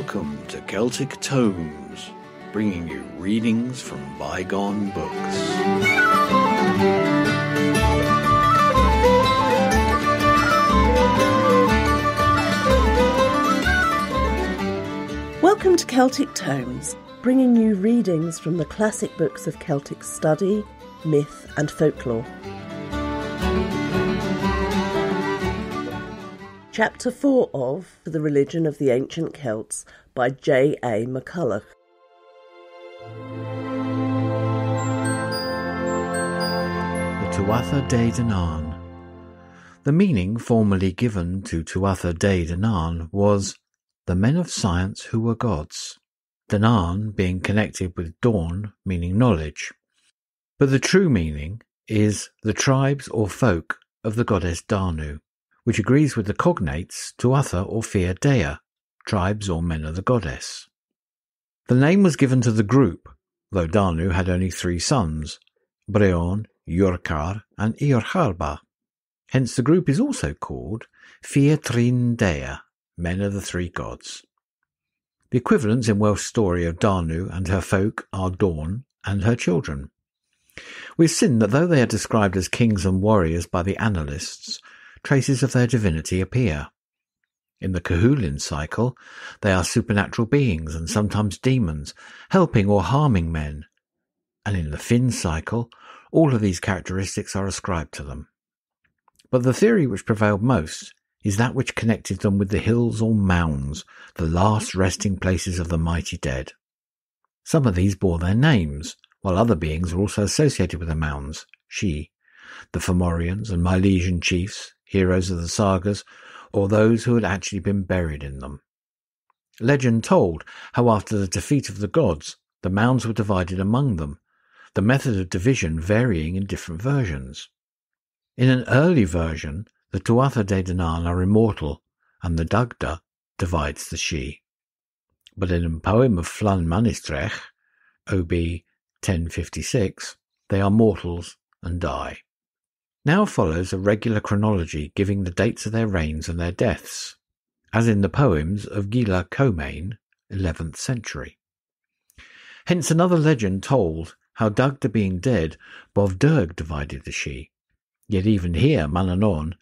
Welcome to Celtic Tomes, bringing you readings from bygone books. Welcome to Celtic Tomes, bringing you readings from the classic books of Celtic study, myth and folklore. Chapter 4 of The Religion of the Ancient Celts by A McCulloch. The Tuatha De Danann. The meaning formerly given to Tuatha De Danann was the men of science who were gods, Danann being connected with dawn, meaning knowledge. But the true meaning is the tribes or folk of the Goddess Danu, which agrees with the cognates Tuatha or Fir Dea, tribes or men of the goddess. The name was given to the group, though Danu had only 3 sons, Breon, Iuchar and Iucharbar. Hence the group is also called Fir Dea, men of the 3 gods. The equivalents in Welsh story of Danu and her folk are Dawn and her children. We've seen that though they are described as kings and warriors by the annalists, traces of their divinity appear. In the Cúchulainn cycle, they are supernatural beings and sometimes demons, helping or harming men. And in the Fionn cycle, all of these characteristics are ascribed to them. But the theory which prevailed most is that which connected them with the hills or mounds, the last resting places of the mighty dead. Some of these bore their names, while other beings were also associated with the mounds, the Fomorians and Milesian chiefs, heroes of the sagas, or those who had actually been buried in them. Legend told how after the defeat of the gods, the mounds were divided among them, the method of division varying in different versions. In an early version, the Tuatha De Danann are immortal, and the Dagda divides the Síde. But in a poem of Flann Manistrech, OB 1056, they are mortals and die. Now follows a regular chronology giving the dates of their reigns and their deaths, as in the poems of Gilla Coemain, 11th century. Hence another legend told how Dagda being dead, Bodb Dearg divided the Síde. Yet even here Manannan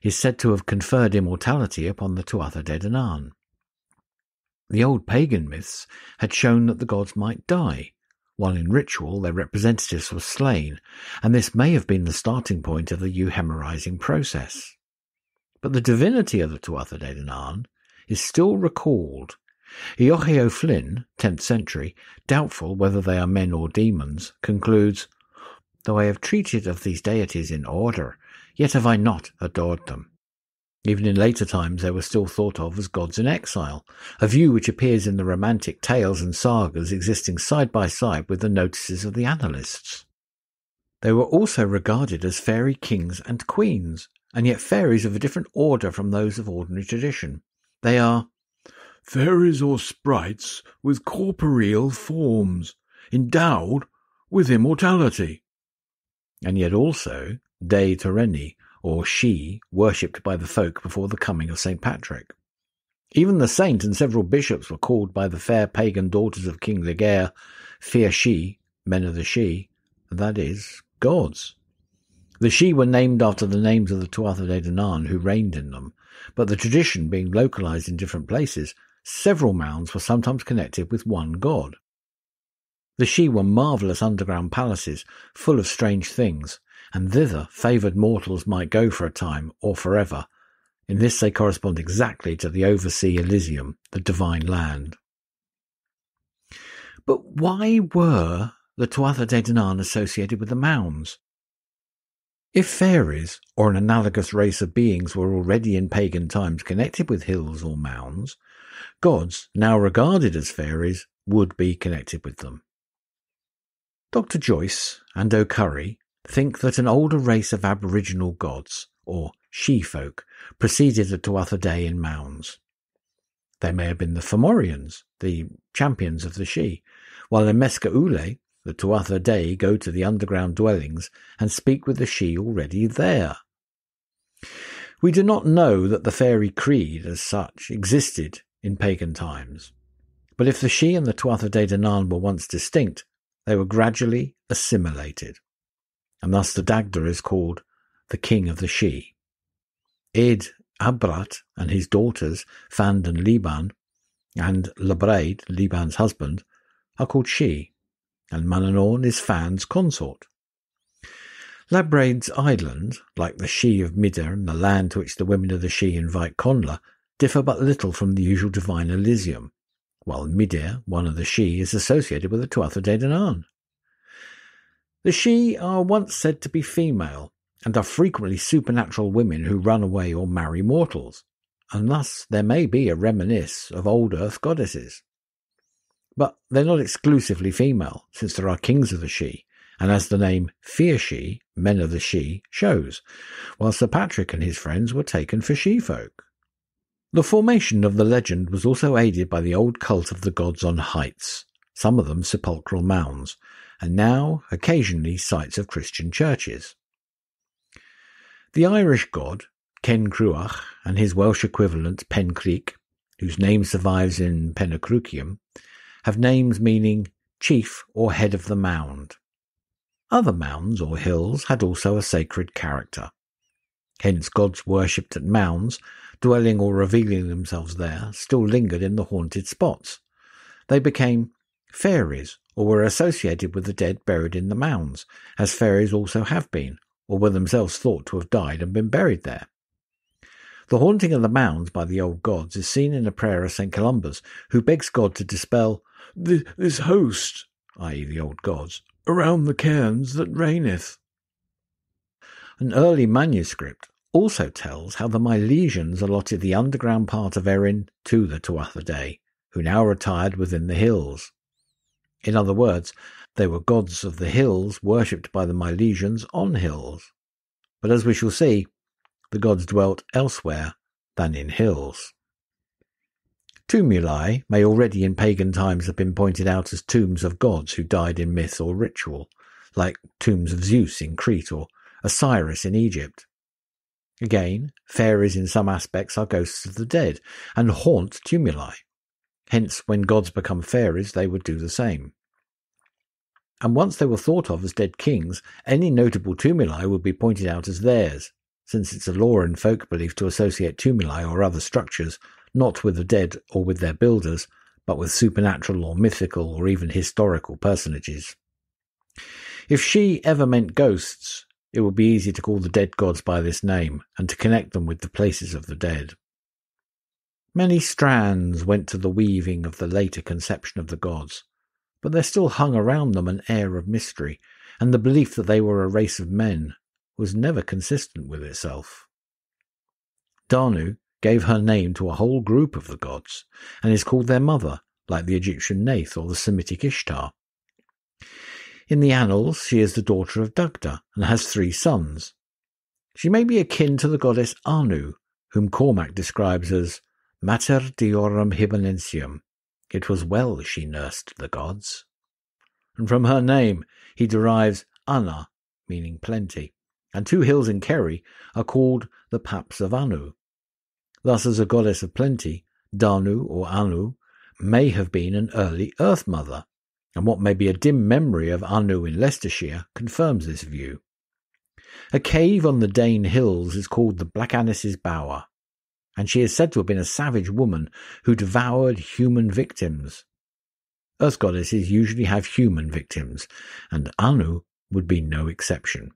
is said to have conferred immortality upon the Tuatha De Danann. The old pagan myths had shown that the gods might die, while in ritual their representatives were slain, and this may have been the starting point of the euhemerizing process. But the divinity of the Tuatha De Danann is still recalled. Eochaid O'Flynn, 10th century, doubtful whether they are men or demons, concludes, "Though I have treated of these deities in order, yet have I not adored them." Even in later times they were still thought of as gods in exile, a view which appears in the romantic tales and sagas existing side by side with the notices of the annalists. They were also regarded as fairy kings and queens, and yet fairies of a different order from those of ordinary tradition. They are fairies or sprites with corporeal forms, endowed with immortality, and yet also terreni, or she, worshipped by the folk before the coming of St. Patrick. Even the saint and several bishops were called by the fair pagan daughters of King Loegaire Fir Dea, men of the Síde, that is, gods. The Síde were named after the names of the Tuatha De Danann who reigned in them, but the tradition being localized in different places, several mounds were sometimes connected with one god. The Síde were marvellous underground palaces, full of strange things, and thither favoured mortals might go for a time or forever. In this they correspond exactly to the oversea Elysium, the divine land. But why were the Tuatha De Danann associated with the mounds? If fairies, or an analogous race of beings, were already in pagan times connected with hills or mounds, gods, now regarded as fairies, would be connected with them. Dr. Joyce and O'Curry think that an older race of aboriginal gods, or she-folk, preceded the Tuatha De in mounds. They may have been the Fomorians, the champions of the Síde, while in Mesca Ulad, the Tuatha De go to the underground dwellings and speak with the Síde already there. We do not know that the fairy creed, as such, existed in pagan times. But if the Síde and the Tuatha De Danann were once distinct, they were gradually assimilated, and thus the Dagda is called the king of the Síde. Ed Abrat and his daughters, Fand and Liban, and Labraid, Liban's husband, are called Síde, and Manannan is Fann's consort. Labraid's island, like the Síde of Midir and the land to which the women of the Síde invite Connla, differ but little from the usual divine Elysium, while Midir, one of the Síde, is associated with the Tuatha De Danann. The Síde are once said to be female, and are frequently supernatural women who run away or marry mortals, and thus there may be a reminiscence of old earth goddesses. But they're not exclusively female, since there are kings of the Síde, and as the name Fir Dea, men of the Síde, shows, while Sir Patrick and his friends were taken for she-folk. The formation of the legend was also aided by the old cult of the gods on heights, some of them sepulchral mounds, and now occasionally sites of Christian churches. The Irish god, Cenn Cruaich, and his Welsh equivalent Pencreach, whose name survives in Penacrucium, have names meaning chief or head of the mound. Other mounds or hills had also a sacred character. Hence gods worshipped at mounds, dwelling or revealing themselves there, still lingered in the haunted spots. They became fairies, or were associated with the dead buried in the mounds, as fairies also have been, or were themselves thought to have died and been buried there. The haunting of the mounds by the old gods is seen in a prayer of St. Columba's, who begs God to dispel this host, i.e. the old gods, around the cairns that reigneth. An early manuscript also tells how the Milesians allotted the underground part of Erin to the Tuatha Dé, who now retired within the hills. In other words, they were gods of the hills worshipped by the Milesians on hills. But as we shall see, the gods dwelt elsewhere than in hills. Tumuli may already in pagan times have been pointed out as tombs of gods who died in myth or ritual, like tombs of Zeus in Crete or Osiris in Egypt. Again, fairies in some aspects are ghosts of the dead and haunt tumuli. Hence, when gods become fairies, they would do the same. And once they were thought of as dead kings, any notable tumuli would be pointed out as theirs, since it's a law in folk belief to associate tumuli or other structures not with the dead or with their builders, but with supernatural or mythical or even historical personages. If she ever meant ghosts, it would be easy to call the dead gods by this name and to connect them with the places of the dead. Many strands went to the weaving of the later conception of the gods, but there still hung around them an air of mystery, and the belief that they were a race of men was never consistent with itself. Danu gave her name to a whole group of the gods, and is called their mother, like the Egyptian Nath or the Semitic Ishtar. In the annals, she is the daughter of Dagda and has 3 sons. She may be akin to the goddess Anu, whom Cormac describes as Mater Deorum Hibernientium. It was well she nursed the gods. And from her name he derives Anna, meaning plenty, and 2 hills in Kerry are called the Paps of Anu. Thus, as a goddess of plenty, Danu or Anu may have been an early Earth Mother, and what may be a dim memory of Anu in Leicestershire confirms this view. A cave on the Dane hills is called the Black Anis's Bower, and she is said to have been a savage woman who devoured human victims. Earth goddesses usually have human victims, and Anu would be no exception.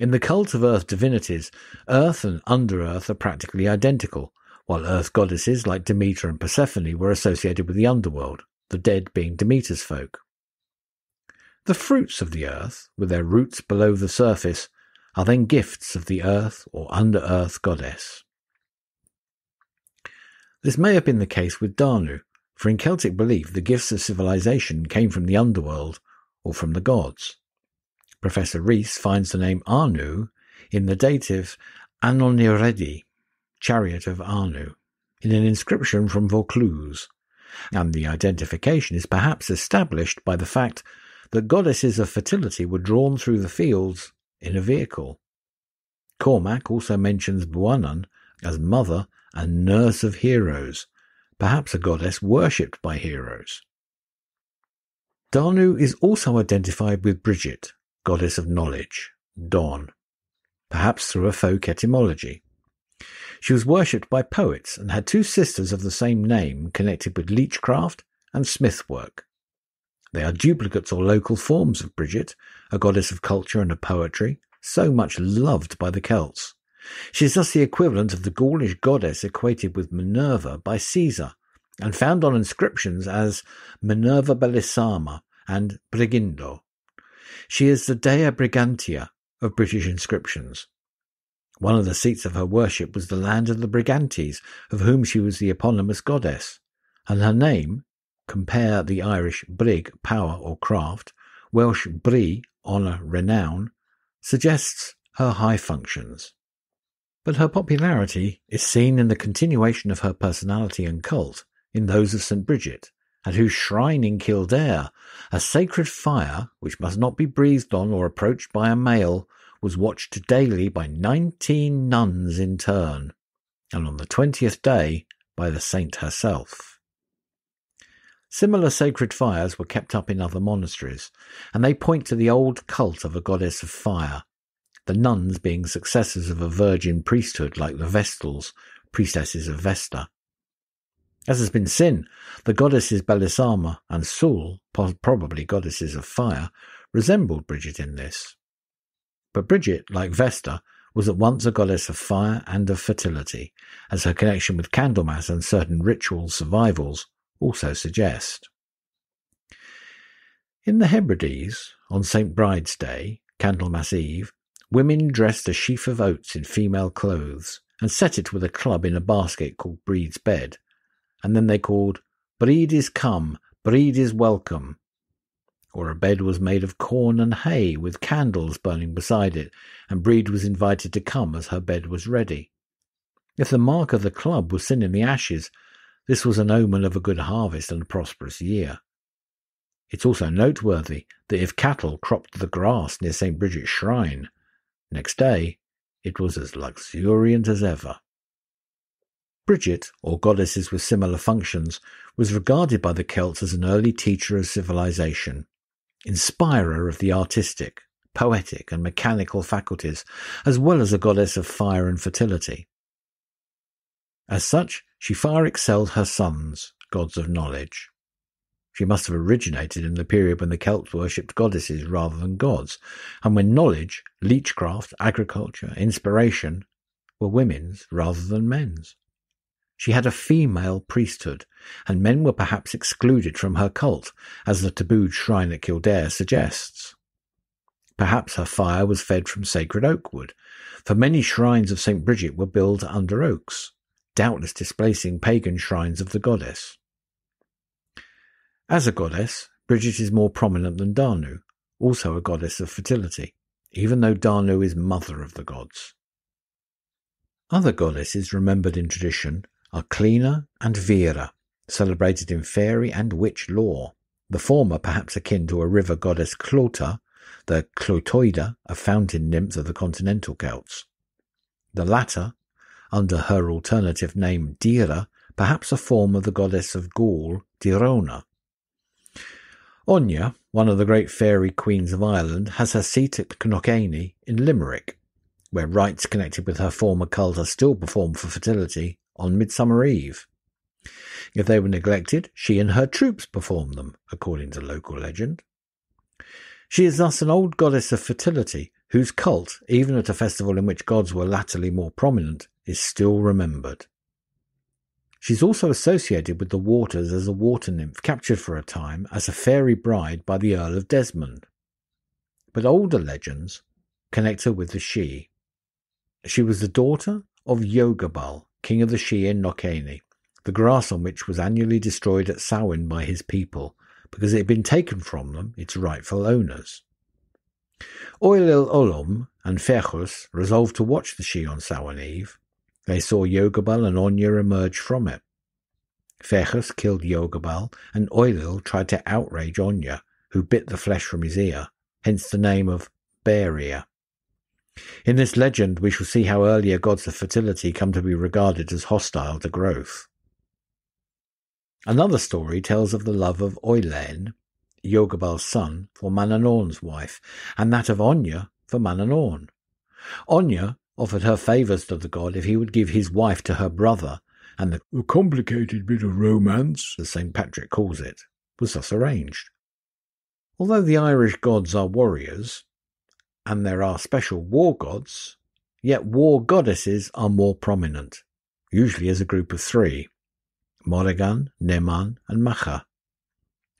In the cult of earth divinities, earth and under-earth are practically identical, while earth goddesses like Demeter and Persephone were associated with the underworld, the dead being Demeter's folk. The fruits of the earth, with their roots below the surface, are then gifts of the earth or under-earth goddess. This may have been the case with Danu, for in Celtic belief the gifts of civilization came from the underworld or from the gods. Professor Rees finds the name Anu in the dative Anoniredi, chariot of Anu, in an inscription from Vaucluse, and the identification is perhaps established by the fact that goddesses of fertility were drawn through the fields in a vehicle. Cormac also mentions Buanan as mother and nurse of heroes, perhaps a goddess worshipped by heroes. Danu is also identified with Bridget, goddess of knowledge, Dawn, perhaps through a folk etymology. She was worshipped by poets and had two sisters of the same name connected with leechcraft and smithwork. They are duplicates or local forms of Bridget, a goddess of culture and of poetry, so much loved by the Celts. She is thus the equivalent of the Gaulish goddess equated with Minerva by Caesar, and found on inscriptions as Minerva Bellissima and Brigindo. She is the Dea Brigantia of British inscriptions. One of the seats of her worship was the land of the Brigantes, of whom she was the eponymous goddess, and her name, compare the Irish brig, power or craft, Welsh bri, honour, renown, suggests her high functions. But her popularity is seen in the continuation of her personality and cult in those of St. Bridget, at whose shrine in Kildare a sacred fire, which must not be breathed on or approached by a male, was watched daily by 19 nuns in turn, and on the 20th day by the saint herself. Similar sacred fires were kept up in other monasteries, and they point to the old cult of a goddess of fire, the nuns being successors of a virgin priesthood like the Vestals, priestesses of Vesta. As has been seen, the goddesses Bellissima and Sul, probably goddesses of fire, resembled Bridget in this. But Bridget, like Vesta, was at once a goddess of fire and of fertility, as her connection with Candlemas and certain ritual survivals also suggest. In the Hebrides, on St. Bride's Day, Candlemas Eve, women dressed a sheaf of oats in female clothes and set it with a club in a basket called Breed's Bed, and then they called Breed is come, Breed is welcome. Or a bed was made of corn and hay with candles burning beside it, and Breed was invited to come as her bed was ready. If the mark of the club was seen in the ashes, this was an omen of a good harvest and a prosperous year. It's also noteworthy that if cattle cropped the grass near St. Bridget's shrine, next day it was as luxuriant as ever. Bridget, or goddesses with similar functions, was regarded by the Celts as an early teacher of civilization, inspirer of the artistic, poetic and mechanical faculties, as well as a goddess of fire and fertility. As such, she far excelled her sons, gods of knowledge. She must have originated in the period when the Celts worshipped goddesses rather than gods, and when knowledge, leechcraft, agriculture, inspiration were women's rather than men's. She had a female priesthood, and men were perhaps excluded from her cult, as the tabooed shrine at Kildare suggests. Perhaps her fire was fed from sacred oak wood, for many shrines of St. Bridget were built under oaks, doubtless displacing pagan shrines of the goddess. As a goddess, Bridget is more prominent than Danu, also a goddess of fertility, even though Danu is mother of the gods. Other goddesses remembered in tradition are Cleena and Vera, celebrated in fairy and witch lore, the former perhaps akin to a river goddess Clota, the Clotoida, a fountain nymph of the continental Celts. The latter, under her alternative name Dira, perhaps a form of the goddess of Gaul, Dirona. Onya, one of the great fairy queens of Ireland, has her seat at Knockany in Limerick, where rites connected with her former cult are still performed for fertility on Midsummer Eve. If they were neglected, she and her troops performed them, according to local legend. She is thus an old goddess of fertility, whose cult, even at a festival in which gods were latterly more prominent, is still remembered. She is also associated with the waters as a water nymph captured for a time as a fairy bride by the Earl of Desmond. But older legends connect her with the Sidhe. She was the daughter of Iucharbal, king of the Sidhe in Knockany, the grass on which was annually destroyed at Samhain by his people, because it had been taken from them, its rightful owners. Oilil Olum and Fechus resolved to watch the Sidhe on Samhain Eve. They saw Iucharbal and Onya emerge from it. Fechus killed Iucharbal, and Oilil tried to outrage Onya, who bit the flesh from his ear, hence the name of Bear Ear. In this legend we shall see how earlier gods of fertility come to be regarded as hostile to growth. Another story tells of the love of Oilein, Eochabar's son, for Manannan's wife, and that of Onya for Manannan. Onya offered her favours to the god if he would give his wife to her brother, and the complicated bit of romance, as St. Patrick calls it, was thus arranged. Although the Irish gods are warriors, and there are special war gods, yet war goddesses are more prominent, usually as a group of three: Morrigan, Neman, and Macha.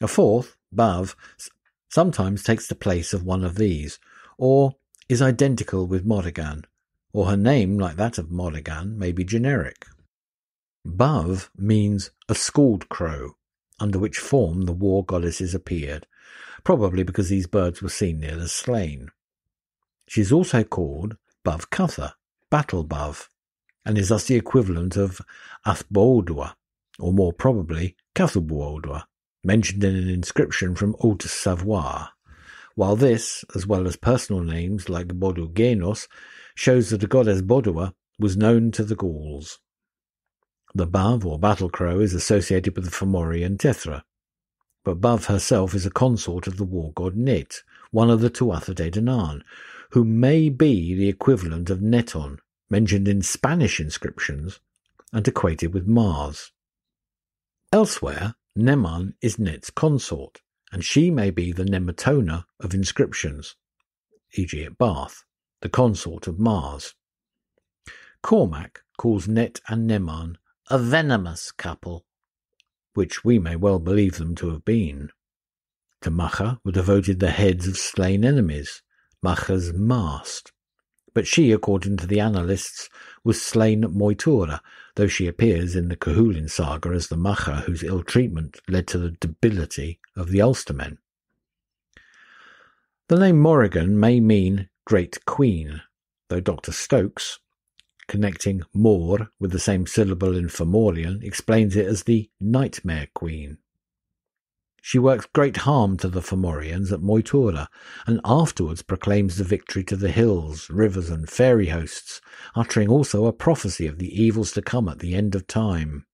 A fourth, Bav, sometimes takes the place of one of these, or is identical with Morrigan, or her name, like that of Morrigan, may be generic. Bav means a scald crow, under which form the war goddesses appeared, probably because these birds were seen near the slain. She is also called Bav Cutha, battle Bav, and is thus the equivalent of Athboodwa, or more probably Cathuboodwa, mentioned in an inscription from Haute-Savoie, while this, as well as personal names like Bodugenos, shows that the goddess Bodua was known to the Gauls. The Bav, or battle crow, is associated with the Fomorian Tethra, but Bav herself is a consort of the war god Nit, one of the Tuatha De Danann, who may be the equivalent of Neton, mentioned in Spanish inscriptions, and equated with Mars. Elsewhere, Neman is Net's consort, and she may be the Nemetona of inscriptions, e.g. at Bath, the consort of Mars. Cormac calls Net and Neman a venomous couple, which we may well believe them to have been. To Macha were devoted the heads of slain enemies, Macha's mast, but she, according to the annalists, was slain at Moytura, though she appears in the Cúchulainn saga as the Macha whose ill treatment led to the debility of the Ulstermen. The name Morrigan may mean Great Queen, though Dr. Stokes, connecting Mor with the same syllable in Fomorian, explains it as the Nightmare Queen. She works great harm to the Fomorians at Moytura, and afterwards proclaims the victory to the hills, rivers, and fairy hosts, uttering also a prophecy of the evils to come at the end of time.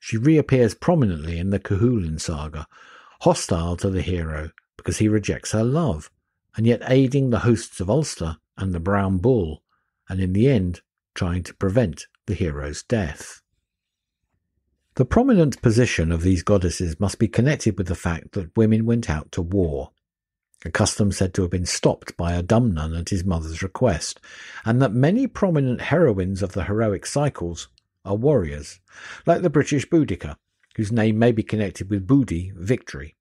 She reappears prominently in the Cúchulainn saga, hostile to the hero because he rejects her love, and yet aiding the hosts of Ulster and the Brown Bull, and in the end trying to prevent the hero's death. The prominent position of these goddesses must be connected with the fact that women went out to war, a custom said to have been stopped by Adamnan at his mother's request, and that many prominent heroines of the heroic cycles are warriors, like the British Boudica, whose name may be connected with Budi, victory.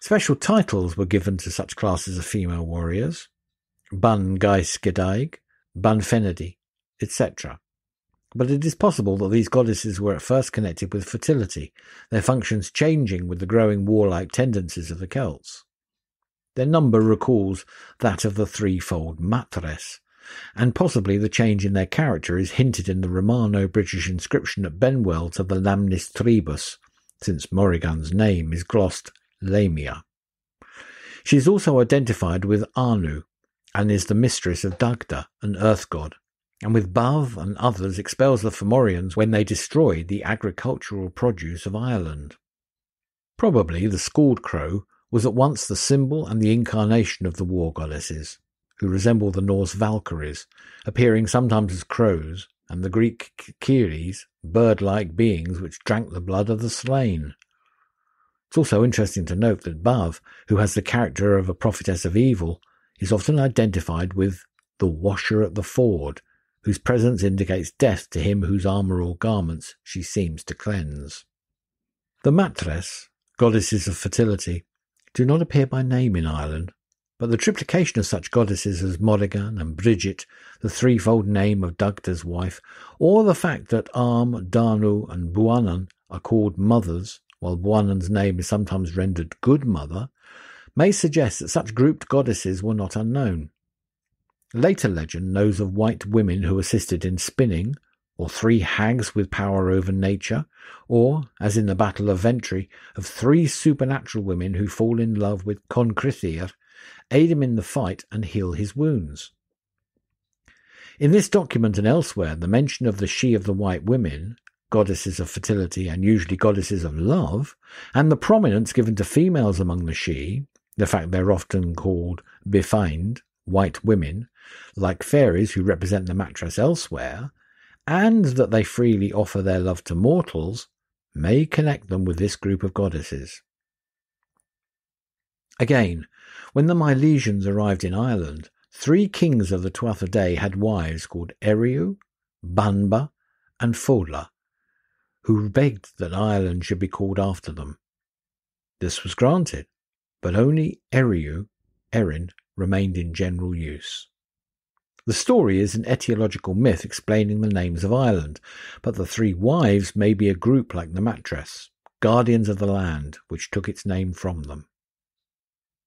Special titles were given to such classes of female warriors: Ban Gais Gedaig, Ban Fenedi, etc. But it is possible that these goddesses were at first connected with fertility, their functions changing with the growing warlike tendencies of the Celts. Their number recalls that of the threefold Matres, and possibly the change in their character is hinted in the Romano-British inscription at Benwell to the Lamnis Tribus, since Morrigan's name is glossed Lamia. She is also identified with Anu, and is the mistress of Dagda, an earth god, and with Bav and others expels the Fomorians when they destroyed the agricultural produce of Ireland. Probably the scald crow was at once the symbol and the incarnation of the war goddesses, who resemble the Norse Valkyries, appearing sometimes as crows, and the Greek Kyries, bird-like beings which drank the blood of the slain. It's also interesting to note that Bav, who has the character of a prophetess of evil, is often identified with the washer at the ford, whose presence indicates death to him whose armour or garments she seems to cleanse. The Matres, goddesses of fertility, do not appear by name in Ireland, but the triplication of such goddesses as Morrigan and Bridget, the threefold name of Dagda's wife, or the fact that Am, Danu and Buanan are called mothers, while Buanan's name is sometimes rendered good mother, may suggest that such grouped goddesses were not unknown. Later legend knows of white women who assisted in spinning, or 3 hags with power over nature, or, as in the Battle of Ventry, of 3 supernatural women who fall in love with Concrithir, aid him in the fight and heal his wounds. In this document and elsewhere, the mention of the she of the white women, goddesses of fertility and usually goddesses of love, and the prominence given to females among the Sídhe, the fact they're often called befeind, white women, like fairies who represent the mattress elsewhere, and that they freely offer their love to mortals, may connect them with this group of goddesses. Again, when the Milesians arrived in Ireland, 3 kings of the Tuatha Dé had wives called Eriu, Banba, and Fódla, who begged that Ireland should be called after them. This was granted, but only Eriu, Erin, remained in general use. The story is an etiological myth explaining the names of Ireland, but the 3 wives may be a group like the mattress, guardians of the land, which took its name from them.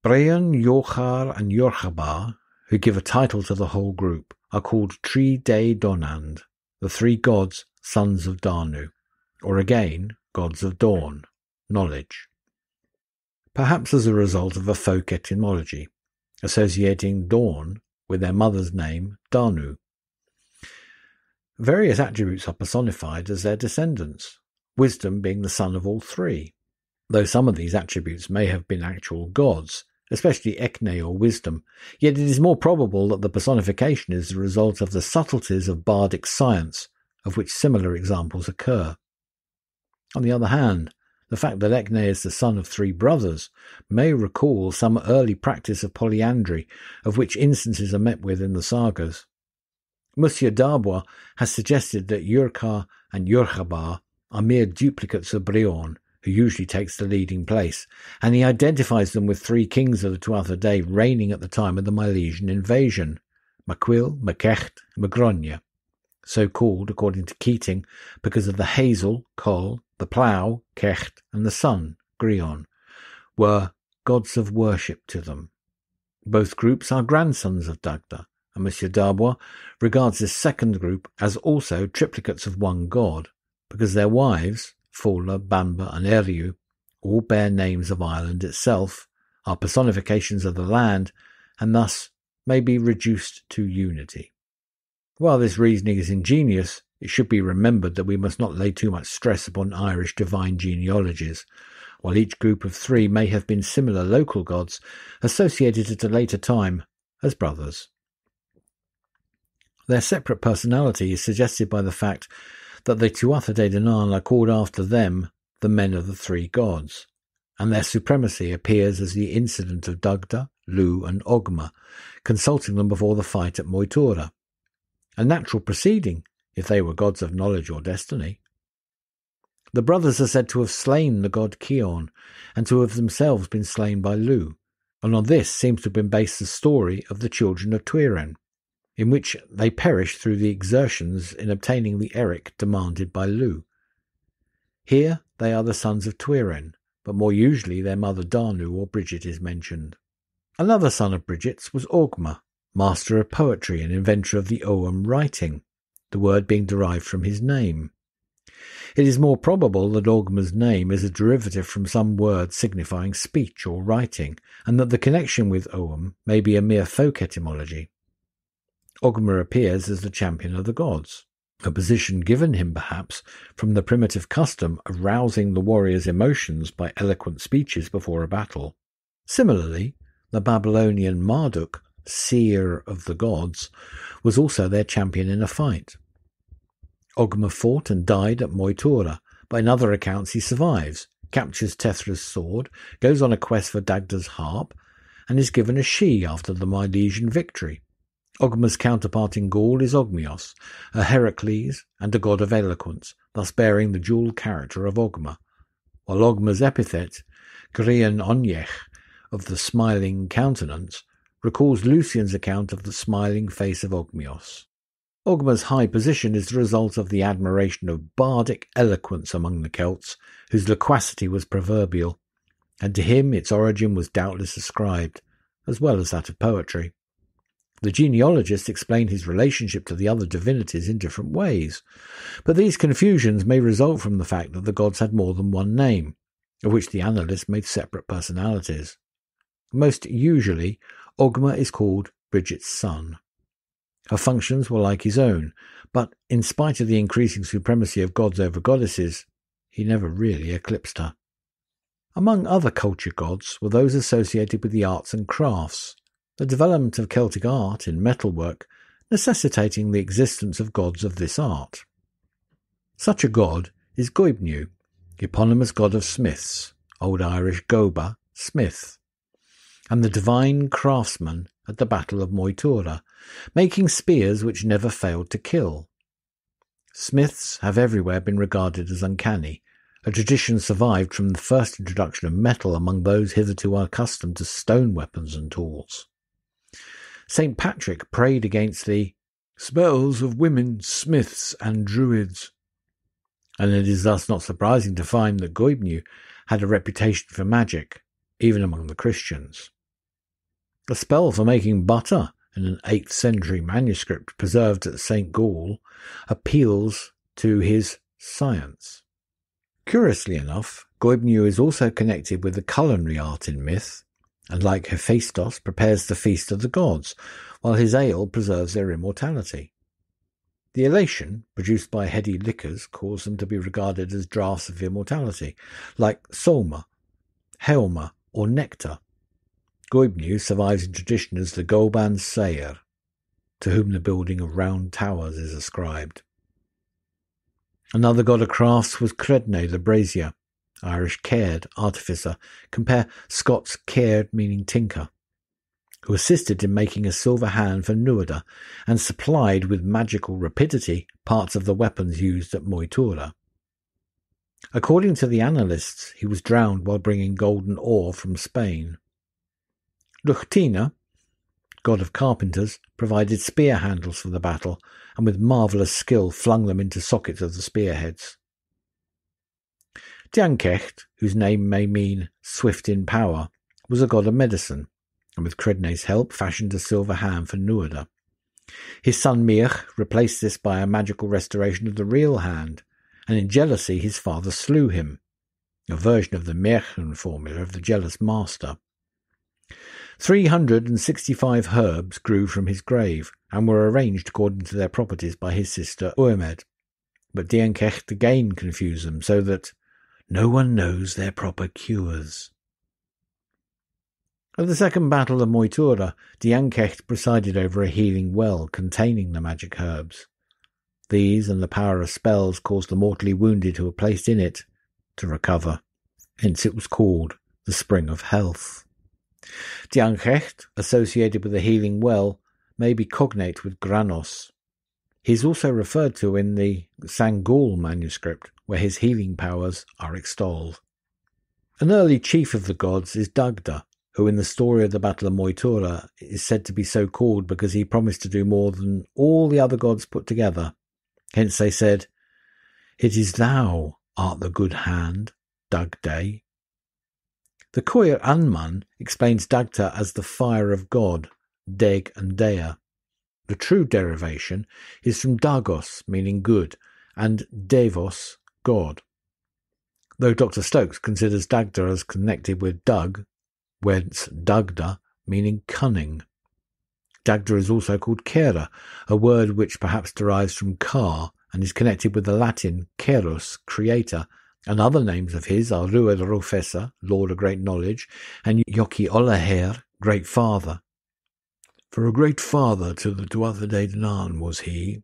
Brian, Iuchar, and Iucharbar, who give a title to the whole group, are called Tri Dea Donand, the 3 gods, sons of Danu, or again, gods of dawn, knowledge. Perhaps as a result of a folk etymology, associating dawn with their mother's name, Danu. Various attributes are personified as their descendants, wisdom being the son of all 3, though some of these attributes may have been actual gods, especially Ecne or wisdom, yet it is more probable that the personification is the result of the subtleties of bardic science, of which similar examples occur. On the other hand, the fact that Ecne is the son of 3 brothers may recall some early practice of polyandry, of which instances are met with in the sagas. Monsieur Darbois has suggested that Iuchar and Iucharbar are mere duplicates of Brion, who usually takes the leading place, and he identifies them with 3 kings of the Tuatha Dé reigning at the time of the Milesian invasion, MacCulloch, MacCulloch, and Magronia, so called, according to Keating, because of the hazel, Col, the plough, Cecht, and the sun, Grion, were gods of worship to them. Both groups are grandsons of Dagda, and Monsieur Darbois regards this second group as also triplicates of one god, because their wives, Fódla, Banba, and Eriu, all bear names of Ireland itself, are personifications of the land, and thus may be reduced to unity. While this reasoning is ingenious, it should be remembered that we must not lay too much stress upon Irish divine genealogies, while each group of 3 may have been similar local gods associated at a later time as brothers. Their separate personality is suggested by the fact that the Tuatha De Danann are called after them, the men of the 3 gods, and their supremacy appears as the incident of Dagda, Lu, and Ogma, consulting them before the fight at Moytura, a natural proceeding if they were gods of knowledge or destiny. The brothers are said to have slain the god Fionn, and to have themselves been slain by Lu, and on this seems to have been based the story of the children of Tuireann, in which they perished through the exertions in obtaining the eric demanded by Lu. Here they are the sons of Tuireann, but more usually their mother Danu or Bridget is mentioned. Another son of Bridget's was Ogma, master of poetry and inventor of the Ogham writing, the word being derived from his name. It is more probable that Ogma's name is a derivative from some word signifying speech or writing, and that the connection with Ogham may be a mere folk etymology. Ogma appears as the champion of the gods, a position given him perhaps from the primitive custom of rousing the warrior's emotions by eloquent speeches before a battle. Similarly, the Babylonian Marduk, seer of the gods, was also their champion in a fight. Ogma fought and died at Moytura, but in other accounts he survives, captures Tethra's sword, goes on a quest for Dagda's harp, and is given a she after the Milesian victory. Ogma's counterpart in Gaul is Ogmios, a Heracles and a god of eloquence, thus bearing the dual character of Ogma, while Ogma's epithet, Grian Onyech, of the smiling countenance, recalls Lucian's account of the smiling face of Ogmios. Ogma's high position is the result of the admiration of bardic eloquence among the Celts, whose loquacity was proverbial, and to him its origin was doubtless ascribed, as well as that of poetry. The genealogists explain his relationship to the other divinities in different ways, but these confusions may result from the fact that the gods had more than one name, of which the annalists made separate personalities. Most usually, Ogma is called Bridget's son. Her functions were like his own, but in spite of the increasing supremacy of gods over goddesses, he never really eclipsed her. Among other culture gods were those associated with the arts and crafts, the development of Celtic art in metalwork necessitating the existence of gods of this art. Such a god is Goibniu, eponymous god of smiths, Old Irish goba, smith, and the divine craftsman at the Battle of Moytura, making spears which never failed to kill. Smiths have everywhere been regarded as uncanny, a tradition survived from the first introduction of metal among those hitherto accustomed to stone weapons and tools. St. Patrick prayed against the spells of women, smiths and druids, and it is thus not surprising to find that Goibniu had a reputation for magic, even among the Christians. A spell for making butter in an 8th century manuscript preserved at St. Gall appeals to his science. Curiously enough, Goibniu is also connected with the culinary art in myth, and like Hephaestus prepares the feast of the gods, while his ale preserves their immortality. The elation produced by heady liquors caused them to be regarded as draughts of immortality, like Solma, Helma, or nectar. Goibniu survives in tradition as the Goban Sayer, to whom the building of round towers is ascribed. Another god of crafts was Credne the brazier, Irish caird, artificer, compare Scots caird meaning tinker, who assisted in making a silver hand for Nuada and supplied with magical rapidity parts of the weapons used at Moytura. According to the annalists, he was drowned while bringing golden ore from Spain. Luchtina, god of carpenters, provided spear handles for the battle, and with marvellous skill flung them into sockets of the spearheads. Diancecht, whose name may mean swift in power, was a god of medicine, and with Credne's help fashioned a silver hand for Nuada. His son Meach replaced this by a magical restoration of the real hand, and in jealousy his father slew him, a version of the Märchen formula of the jealous master. 365 herbs grew from his grave, and were arranged according to their properties by his sister Uemed, but Diancecht again confused them so that no one knows their proper cures. At the second battle of Moytura, Diancecht presided over a healing well containing the magic herbs. These and the power of spells caused the mortally wounded who were placed in it to recover. Hence it was called the Spring of Health. Diancecht, associated with the healing well, may be cognate with Granos. He is also referred to in the St. Gall manuscript, where his healing powers are extolled. An early chief of the gods is Dagda, who in the story of the Battle of Moytura is said to be so called because he promised to do more than all the other gods put together. Hence they said, "It is thou art the good hand, Dagda." The Coir Anman explains Dagda as the fire of God, Deg and Dea. The true derivation is from Dagos, meaning good, and Devos, God. Though Dr. Stokes considers Dagda as connected with Dug, whence Dagda, meaning cunning. Dagda is also called Cera, a word which perhaps derives from car and is connected with the Latin Cerus, creator, and other names of his are Ruad Rofessa, Lord of Great Knowledge, and Yoki Olaher, Great Father. For a great father to the Tuatha De Danann was he.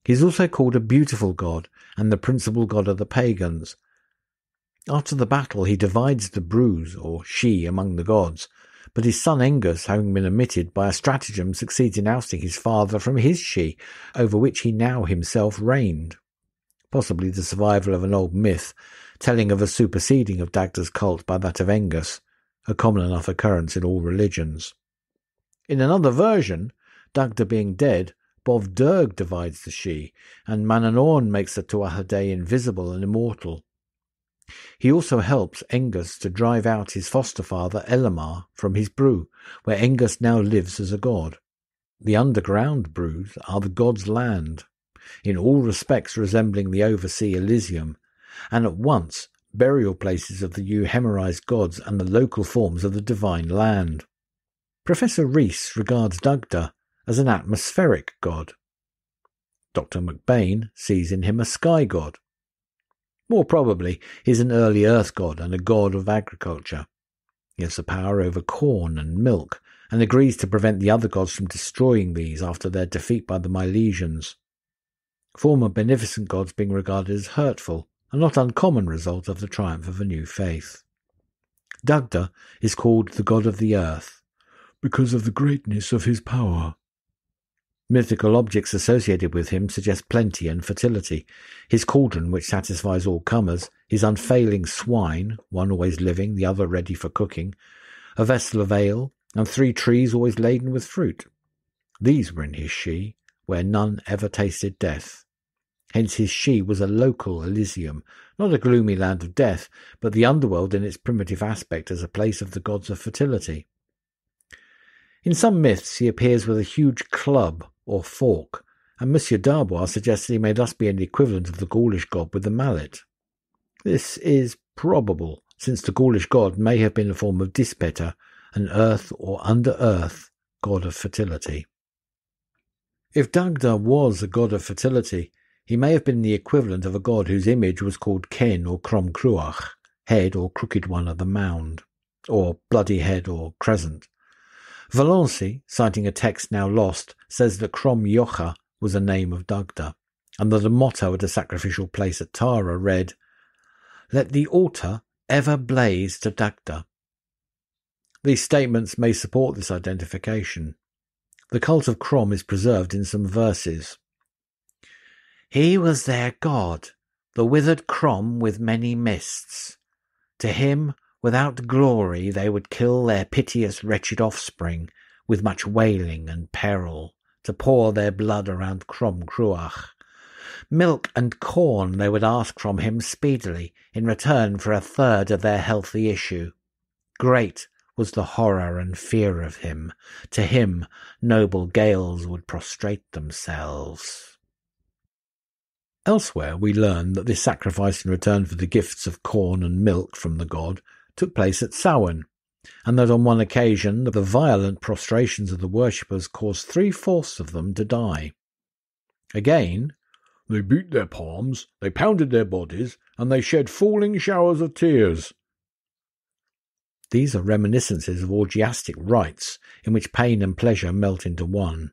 He is also called a beautiful god and the principal god of the pagans. After the battle he divides the bruise, or she, among the gods, but his son Engus, having been omitted by a stratagem, succeeds in ousting his father from his she, over which he now himself reigned. Possibly the survival of an old myth, telling of a superseding of Dagda's cult by that of Engus, a common enough occurrence in all religions. In another version, Dagda being dead, Bodb Dearg divides the she, and Manannan makes the Tuatha Dé invisible and immortal. He also helps Engus to drive out his foster father Elamar from his brew, where Engus now lives as a god. The underground brews are the god's land, in all respects resembling the oversea Elysium, and at once burial places of the euhemerized gods and the local forms of the divine land. Professor Rees regards Dagda as an atmospheric god. Dr. McBain sees in him a sky god. More probably, he is an early earth god and a god of agriculture. He has the power over corn and milk, and agrees to prevent the other gods from destroying these after their defeat by the Milesians. Former beneficent gods being regarded as hurtful, a not uncommon result of the triumph of a new faith. Dagda is called the god of the earth, because of the greatness of his power. Mythical objects associated with him suggest plenty and fertility. His cauldron, which satisfies all comers, his unfailing swine, one always living, the other ready for cooking, a vessel of ale, and 3 trees always laden with fruit. These were in his Síde, where none ever tasted death. Hence his Síde was a local Elysium, not a gloomy land of death, but the underworld in its primitive aspect as a place of the gods of fertility. In some myths he appears with a huge club or fork, and Monsieur Darbois suggests he may thus be an equivalent of the Gaulish god with the mallet. This is probable, since the Gaulish god may have been a form of Dispeter, an earth or under-earth god of fertility. If Dagda was a god of fertility, he may have been the equivalent of a god whose image was called Cenn or Cenn Cruaich, head or crooked one of the mound, or bloody head or crescent. Valency, citing a text now lost, says that Crom Iuchar was a name of Dagda, and that a motto at a sacrificial place at Tara read, "Let the altar ever blaze to Dagda." These statements may support this identification. The cult of Crom is preserved in some verses. He was their god, the withered Crom with many mists. To him, without glory, they would kill their piteous wretched offspring, with much wailing and peril, to pour their blood around Cenn Cruaich. Milk and corn they would ask from him speedily, in return for 1/3 of their healthy issue. Great was the horror and fear of him. To him, noble Gaels would prostrate themselves. Elsewhere we learn that this sacrifice in return for the gifts of corn and milk from the god took place at Samhain, and that on one occasion the violent prostrations of the worshippers caused 3/4 of them to die. Again, they beat their palms, they pounded their bodies, and they shed falling showers of tears. These are reminiscences of orgiastic rites in which pain and pleasure melt into one.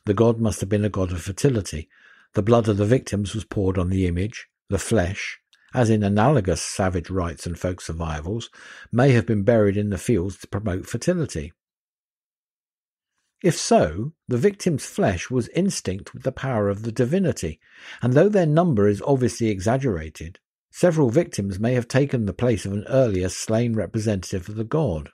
The god must have been a god of fertility. The blood of the victims was poured on the image, the flesh, as in analogous savage rites and folk survivals, may have been buried in the fields to promote fertility. If so, the victim's flesh was instinct with the power of the divinity, and though their number is obviously exaggerated, several victims may have taken the place of an earlier slain representative of the god.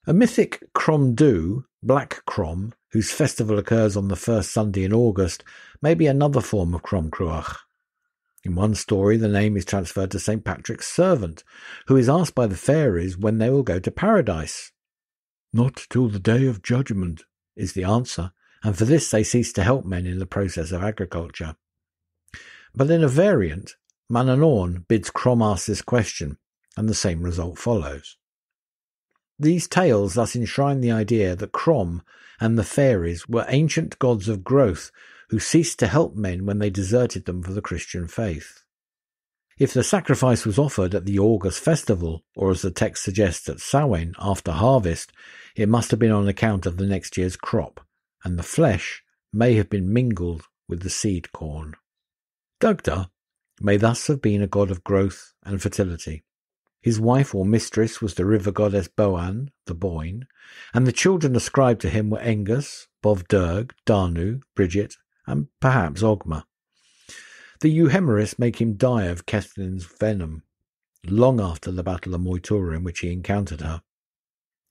A mythic Cromdu, Black Crom, whose festival occurs on the first Sunday in August, may be another form of Cenn Cruaich. In one story, the name is transferred to St. Patrick's servant, who is asked by the fairies when they will go to paradise. Not till the day of judgment, is the answer, and for this they cease to help men in the process of agriculture. But in a variant, Manannan bids Crom ask this question, and the same result follows. These tales thus enshrine the idea that Crom and the fairies were ancient gods of growth who ceased to help men when they deserted them for the Christian faith. If the sacrifice was offered at the August festival, or as the text suggests at Samhain after harvest, it must have been on account of the next year's crop, and the flesh may have been mingled with the seed corn. Dagda may thus have been a god of growth and fertility. His wife or mistress was the river goddess Boann, the Boyne, and the children ascribed to him were Engus, Bodb Dearg, Danu, Bridget, and perhaps Ogma. The Euhemerists make him die of Catherine's venom, long after the Battle of Moytura in which he encountered her.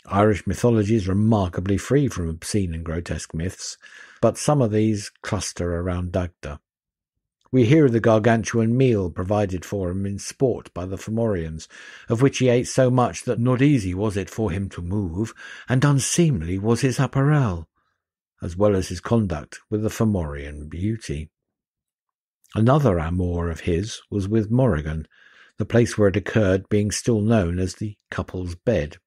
Irish mythology is remarkably free from obscene and grotesque myths, but some of these cluster around Dagda. We hear of the gargantuan meal provided for him in sport by the Fomorians, of which he ate so much that not easy was it for him to move, and unseemly was his apparel, as well as his conduct with the Fomorian beauty. Another amour of his was with Morrigan, the place where it occurred being still known as the couple's bed.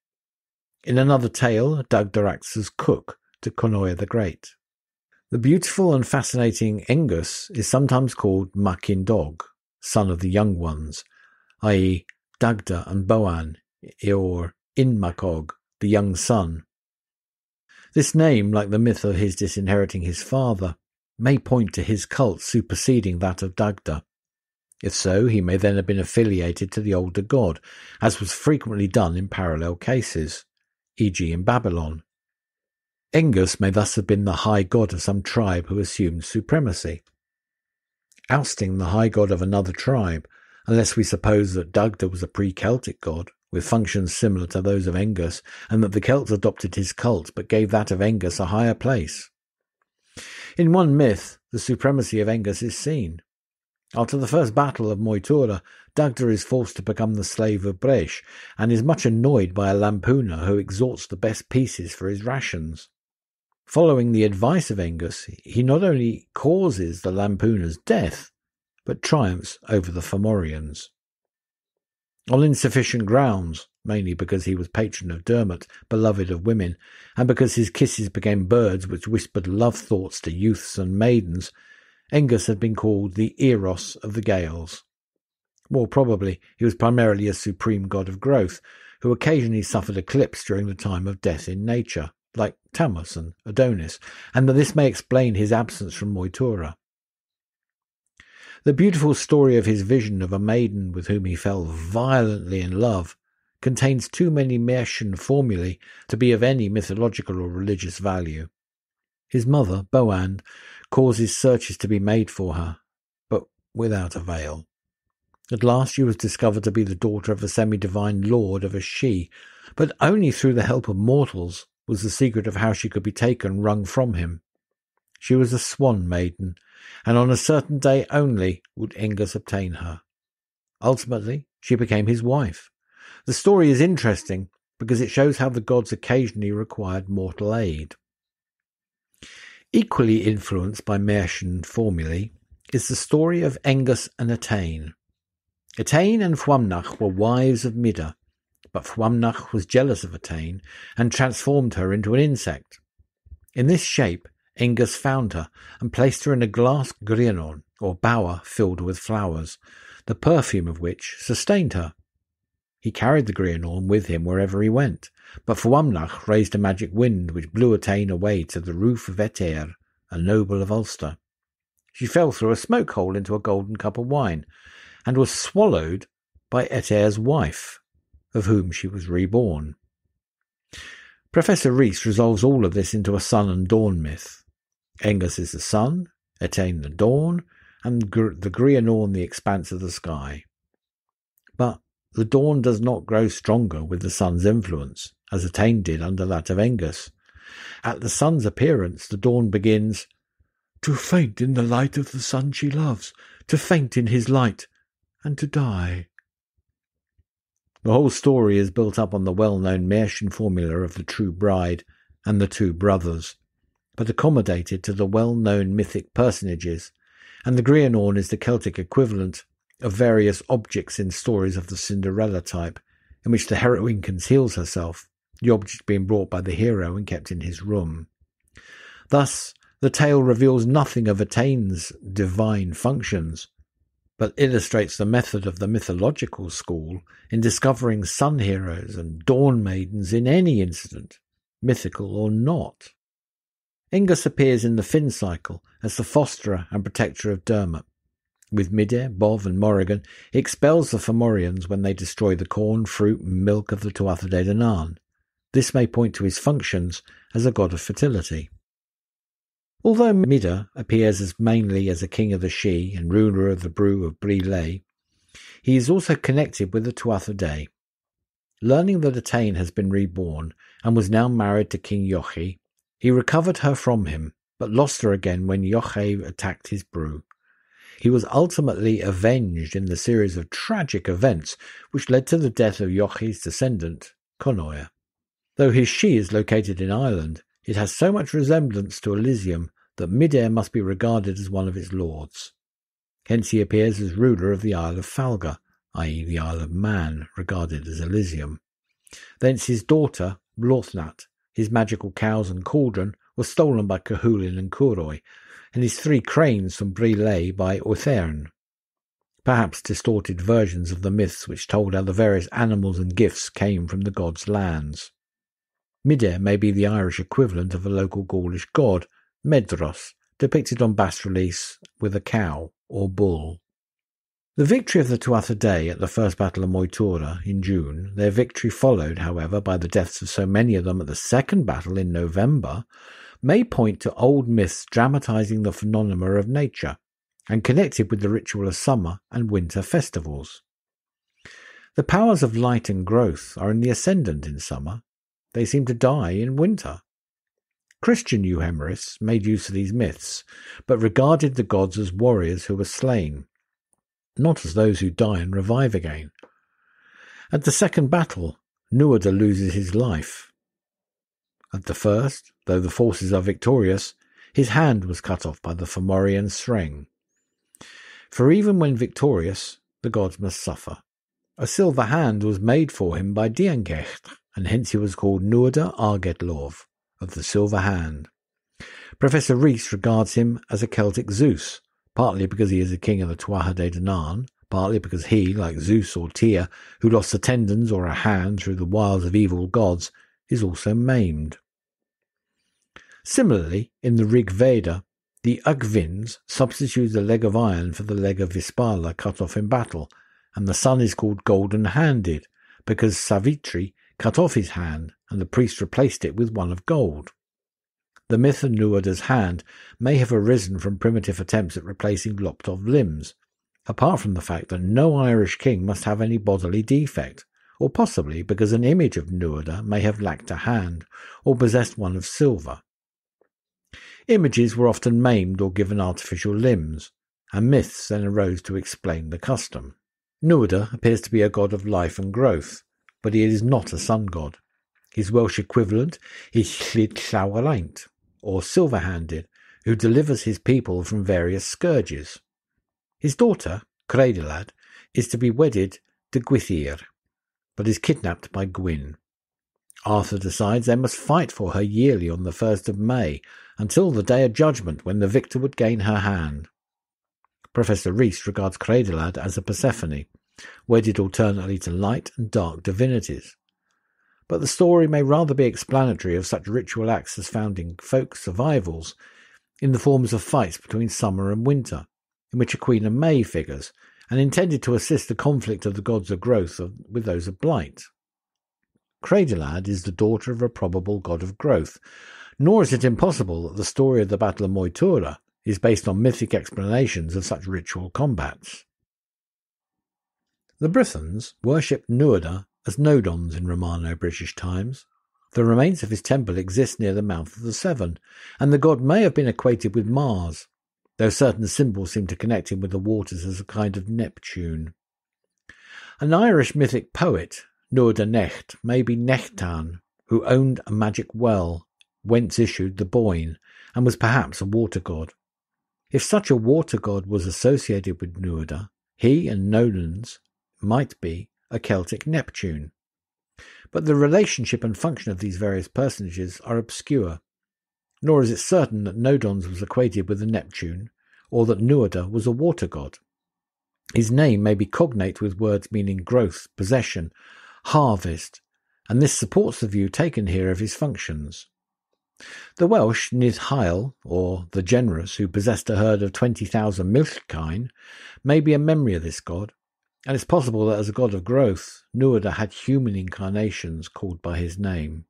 In another tale, Dagda acts as cook to Conoia the Great. The beautiful and fascinating Engus is sometimes called MacCulloch, son of the young ones, i.e. Dagda and Boann, or Inmacog, the young son. This name, like the myth of his disinheriting his father, may point to his cult superseding that of Dagda. If so, he may then have been affiliated to the older god, as was frequently done in parallel cases, e.g. in Babylon. Engus may thus have been the high god of some tribe who assumed supremacy. Ousting the high god of another tribe, unless we suppose that Dagda was a pre-Celtic god, with functions similar to those of Engus, and that the Celts adopted his cult but gave that of Engus a higher place. In one myth, the supremacy of Engus is seen. After the first battle of Moytura, Dagda is forced to become the slave of Breis, and is much annoyed by a lampooner who extorts the best pieces for his rations. Following the advice of Engus, he not only causes the lampooner's death, but triumphs over the Fomorians. On insufficient grounds, mainly because he was patron of Dermot, beloved of women, and because his kisses became birds which whispered love thoughts to youths and maidens, Engus had been called the Eros of the Gaels. More probably, he was primarily a supreme god of growth, who occasionally suffered eclipse during the time of death in nature, like Tammuz and Adonis, and that this may explain his absence from Moytura. The beautiful story of his vision of a maiden with whom he fell violently in love contains too many Mercian formulae to be of any mythological or religious value. His mother, Boann, causes searches to be made for her, but without avail. At last she was discovered to be the daughter of a semi-divine lord of a she, but only through the help of mortals was the secret of how she could be taken wrung from him. She was a swan maiden, and on a certain day only would Engus obtain her. Ultimately, she became his wife. The story is interesting because it shows how the gods occasionally required mortal aid. Equally influenced by Mercian formulae is the story of Engus and Etain. Etain and Fuamnach were wives of Mida, but Fuamnach was jealous of Etain and transformed her into an insect. In this shape, Engus found her and placed her in a glass grianon, or bower filled with flowers, the perfume of which sustained her. He carried the grianon with him wherever he went, but Fuamnach raised a magic wind which blew Etain away to the roof of Eochaid, a noble of Ulster. She fell through a smoke hole into a golden cup of wine, and was swallowed by Eochaid's wife, of whom she was reborn. Professor Rees resolves all of this into a sun and dawn myth. Engus is the sun, Etain the dawn, and the grianon the expanse of the sky. But the dawn does not grow stronger with the sun's influence, as Etain did under that of Engus. At the sun's appearance, the dawn begins, "To faint in the light of the sun she loves, to faint in his light, and to die." The whole story is built up on the well-known Mercian formula of the true bride and the two brothers, but accommodated to the well-known mythic personages, and the grianon is the Celtic equivalent of various objects in stories of the Cinderella type, in which the heroine conceals herself, the object being brought by the hero and kept in his room. Thus, the tale reveals nothing of Etain's divine functions, but illustrates the method of the mythological school in discovering sun heroes and dawn maidens in any incident, mythical or not. Engus appears in the Finn cycle as the fosterer and protector of Dermot. With Mida, Bodb and Morrigan, he expels the Fomorians when they destroy the corn, fruit and milk of the Tuatha De Danann. This may point to his functions as a god of fertility. Although Mida appears mainly as a king of the She and ruler of the brew of Brie, he is also connected with the Tuatha De. Learning that Etain has been reborn and was now married to King Iuchar, he recovered her from him, but lost her again when Iuchar attacked his brew. He was ultimately avenged in the series of tragic events which led to the death of Iuchar's descendant, Conoia. Though his She is located in Ireland, it has so much resemblance to Elysium that Mida must be regarded as one of its lords. Hence he appears as ruler of the Isle of Falga, i.e. the Isle of Man, regarded as Elysium. Thence his daughter, Blothnat, his magical cows and cauldron, was stolen by Cúchulainn and Cúaich, and his 3 cranes from Brí by Otherne. Perhaps distorted versions of the myths which told how the various animals and gifts came from the gods' lands. Midé may be the Irish equivalent of a local Gaulish god, Medros, depicted on bas-reliefs with a cow or bull. The victory of the Tuatha Dé at the First Battle of Moytura in June, their victory followed, however, by the deaths of so many of them at the Second Battle in November, may point to old myths dramatising the phenomena of nature, and connected with the ritual of summer and winter festivals. The powers of light and growth are in the ascendant in summer. They seem to die in winter. Christian euhemerists made use of these myths, but regarded the gods as warriors who were slain, not as those who die and revive again. At the second battle, Nuada loses his life. At the first, though the forces are victorious, his hand was cut off by the Fomorian Sreng. For even when victorious, the gods must suffer. A silver hand was made for him by Diancecht, and hence he was called Nuada Argetlov, of the silver hand. Professor Rees regards him as a Celtic Zeus, partly because he is a king of the Tuatha De Danann, partly because he, like Zeus or Tyr, who lost a tendons or a hand through the wiles of evil gods, is also maimed. Similarly, in the Rig Veda, the Ugvins substitute the leg of iron for the leg of Vispala cut off in battle, and the sun is called golden-handed, because Savitri cut off his hand, and the priest replaced it with one of gold. The myth of Nuada's hand may have arisen from primitive attempts at replacing lopped-off limbs, apart from the fact that no Irish king must have any bodily defect, or possibly because an image of Nuada may have lacked a hand, or possessed one of silver. Images were often maimed or given artificial limbs, and myths then arose to explain the custom. Nuada appears to be a god of life and growth, but he is not a sun god. His Welsh equivalent is Llyd or silver-handed, who delivers his people from various scourges. His daughter, Creidylad, is to be wedded to Gwythyr, but is kidnapped by Gwyn. Arthur decides they must fight for her yearly on the 1st of May, until the Day of Judgment, when the victor would gain her hand. Professor Rees regards Creidylad as a Persephone, wedded alternately to light and dark divinities. But the story may rather be explanatory of such ritual acts as found in folk survivals, in the forms of fights between summer and winter, in which a Queen of May figures, and intended to assist the conflict of the gods of growth with those of blight. Creidylad is the daughter of a probable god of growth, nor is it impossible that the story of the Battle of Moytura is based on mythic explanations of such ritual combats. The Brythons worshipped Nuada as Nodons in Romano-British times. The remains of his temple exist near the mouth of the Severn, and the god may have been equated with Mars, though certain symbols seem to connect him with the waters as a kind of Neptune. An Irish mythic poet, Nuada Necht, may be Nechtan, who owned a magic well, whence issued the Boyne, and was perhaps a water god. If such a water god was associated with Nuada, he and Nodens might be a Celtic Neptune. But the relationship and function of these various personages are obscure, nor is it certain that Nodens was equated with a Neptune, or that Nuada was a water god. His name may be cognate with words meaning growth, possession, harvest, and this supports the view taken here of his functions. The Welsh Nidhael, or the generous who possessed a herd of 20,000 milch kine, may be a memory of this god, and it's possible that as a god of growth, Nuada had human incarnations called by his name.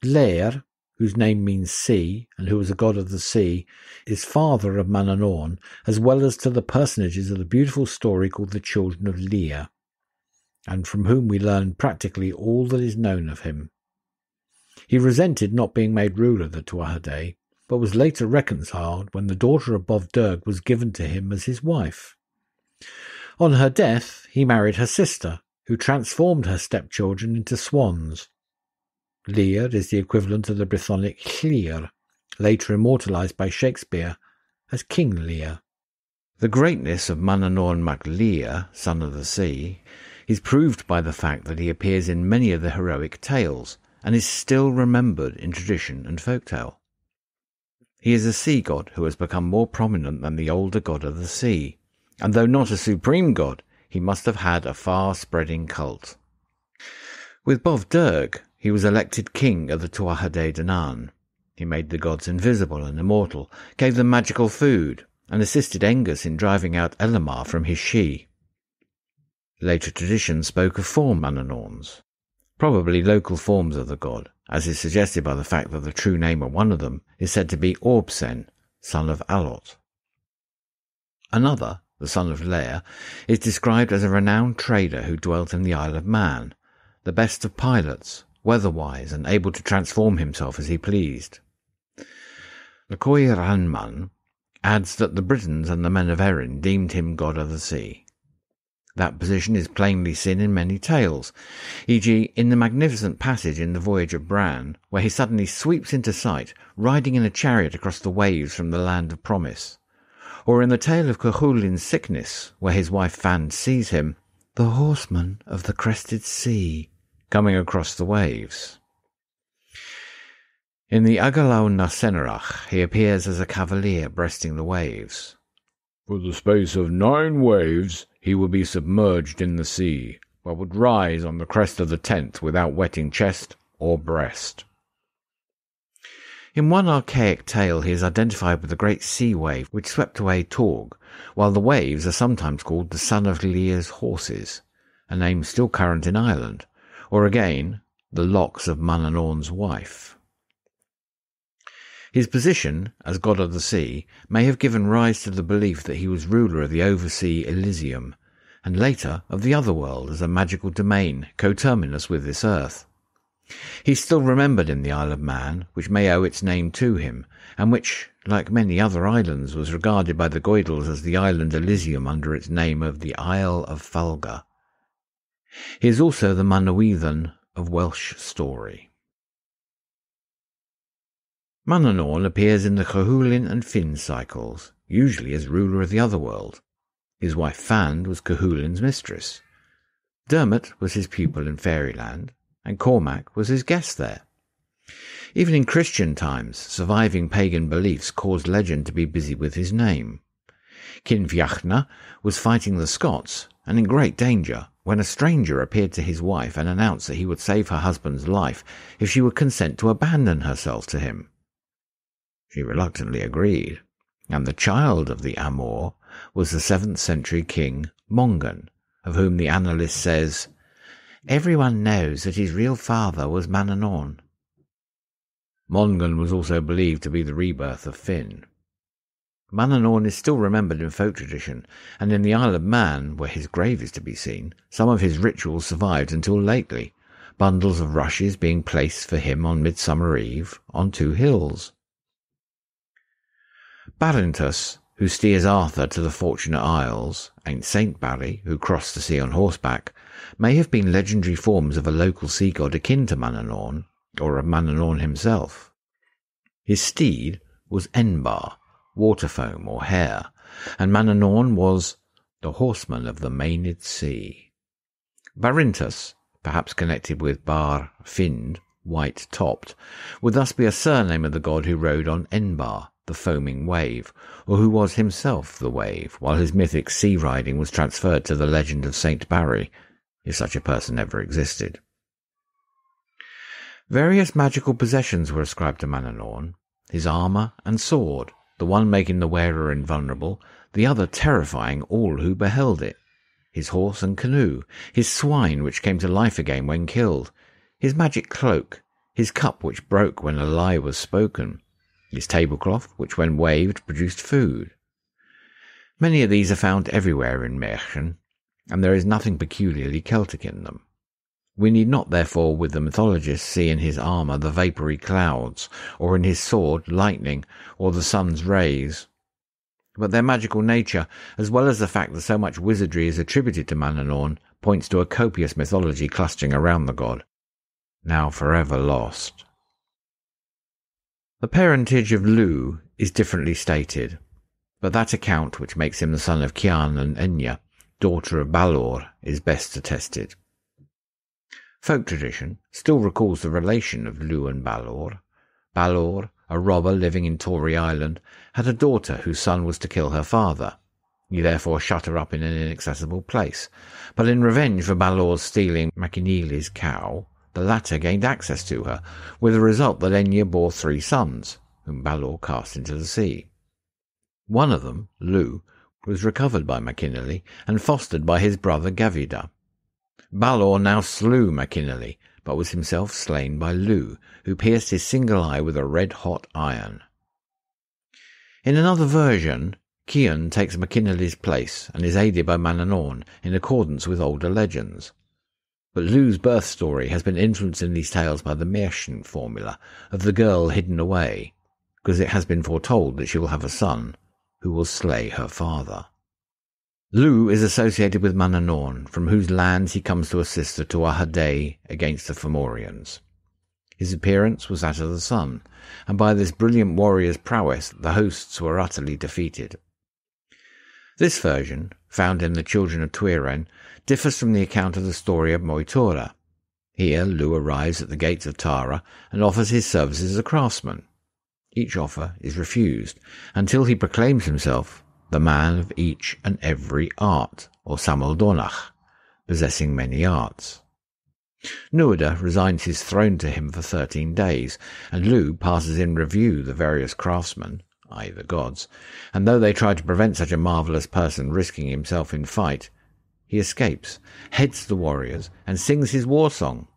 Loegaire, whose name means sea, and who was a god of the sea, is father of Manannan, as well as to the personages of the beautiful story called the Children of Leah, and from whom we learn practically all that is known of him. He resented not being made ruler of the Tuatha Dé, but was later reconciled when the daughter of Bodb Dearg was given to him as his wife. On her death, he married her sister, who transformed her stepchildren into swans. Lear is the equivalent of the Brythonic Llŷr, later immortalised by Shakespeare as King Lear. The greatness of Manannan MacCulloch, son of the sea, is proved by the fact that he appears in many of the heroic tales, and is still remembered in tradition and folktale. He is a sea god who has become more prominent than the older god of the sea, and though not a supreme god, he must have had a far-spreading cult. With Bodb Dearg, he was elected king of the Tuatha De Danann. He made the gods invisible and immortal, gave them magical food, and assisted Engus in driving out Elamar from his she. Later traditions spoke of 4 Manannans, probably local forms of the god, as is suggested by the fact that the true name of one of them is said to be Orbsen, son of Allot. Another, the son of Loegaire, is described as a renowned trader who dwelt in the Isle of Man, the best of pilots, weather-wise and able to transform himself as he pleased. The Cúchulainn adds that the Britons and the men of Erin deemed him god of the sea. That position is plainly seen in many tales, e.g. in the magnificent passage in the Voyage of Bran, where he suddenly sweeps into sight, riding in a chariot across the waves from the land of promise, or in the tale of Cúchulainn's sickness, where his wife Flann sees him, the horseman of the crested sea, coming across the waves. In the Agalaw na Cenarach he appears as a cavalier breasting the waves. For the space of 9 waves he will be submerged in the sea, but would rise on the crest of the 10th without wetting chest or breast. In one archaic tale he is identified with the great sea wave which swept away Torg, while the waves are sometimes called the son of Lear's horses, a name still current in Ireland, or again, the locks of Manannan's wife. His position, as god of the sea, may have given rise to the belief that he was ruler of the oversea Elysium, and later of the otherworld as a magical domain coterminous with this earth. He is still remembered in the Isle of Man, which may owe its name to him, and which, like many other islands, was regarded by the Goidels as the island Elysium under its name of the Isle of Falga. He is also the Manawydan of Welsh story. Manannan appears in the Cúchulainn and Fionn cycles, usually as ruler of the otherworld. His wife Flann was Cúchulainn's mistress. Dermot was his pupil in Fairyland, and Cormac was his guest there. Even in Christian times, surviving pagan beliefs caused legend to be busy with his name. Cinfiachna was fighting the Scots, and in great danger, when a stranger appeared to his wife and announced that he would save her husband's life if she would consent to abandon herself to him. She reluctantly agreed, and the child of the amour was the 7th century king Mongan, of whom the annalist says, "Everyone knows that his real father was Manannan." Mongan was also believed to be the rebirth of Fionn. Manannan is still remembered in folk tradition, and in the Isle of Man, where his grave is to be seen, some of his rituals survived until lately, bundles of rushes being placed for him on Midsummer Eve on 2 hills. Barintus, who steers Arthur to the Fortunate Isles, and Saint Barry, who crossed the sea on horseback, may have been legendary forms of a local sea god akin to Manannan, or of Manannan himself. His steed was Enbar, waterfoam or hare, and Manannan was the horseman of the Mainid Sea. Barintus, perhaps connected with Bar Find, white-topped, would thus be a surname of the god who rode on Enbar, the foaming wave, or who was himself the wave, while his mythic sea riding was transferred to the legend of Saint Barry, if such a person ever existed. Various magical possessions were ascribed to Manannan, his armour and sword, the one making the wearer invulnerable, the other terrifying all who beheld it, his horse and canoe, his swine which came to life again when killed, his magic cloak, his cup which broke when a lie was spoken, his tablecloth which when waved produced food. Many of these are found everywhere in Märchen, and there is nothing peculiarly Celtic in them. We need not therefore with the mythologists see in his armour the vapoury clouds, or in his sword lightning, or the sun's rays. But their magical nature, as well as the fact that so much wizardry is attributed to Manannan, points to a copious mythology clustering around the god, now forever lost. The parentage of Lugh is differently stated, but that account which makes him the son of Cian and Enya, daughter of Balor, is best attested. Folk tradition still recalls the relation of Lugh and Balor, Balor, a robber living in Tory Island, had a daughter whose son was to kill her father. He therefore shut her up in an inaccessible place, but in revenge for Balor's stealing McKinley's cow, the latter gained access to her, with the result that Enya bore 3 sons, whom Balor cast into the sea. One of them, Lugh, was recovered by McKinley and fostered by his brother Gavida. Balor now slew McKinley, but was himself slain by Lugh, who pierced his single eye with a red-hot iron. In another version, Fionn takes McKinley's place and is aided by Manannan in accordance with older legends. But Lugh's birth story has been influenced in these tales by the Mercian formula of the girl hidden away, because it has been foretold that she will have a son who will slay her father. Lugh is associated with Manannan, from whose lands he comes to assist the Tuatha Dé against the Fomorians. His appearance was that of the sun, and by this brilliant warrior's prowess the hosts were utterly defeated. This version, found in the Children of Tuireann, differs from the account of the story of Moitura. Here Lugh arrives at the gates of Tara and offers his services as a craftsman. Each offer is refused, until he proclaims himself the man of each and every art, or Samaldonach, possessing many arts. Nuada resigns his throne to him for 13 days, and Lugh passes in review the various craftsmen, i.e. the gods, and though they try to prevent such a marvellous person risking himself in fight, he escapes, heads the warriors, and sings his war song.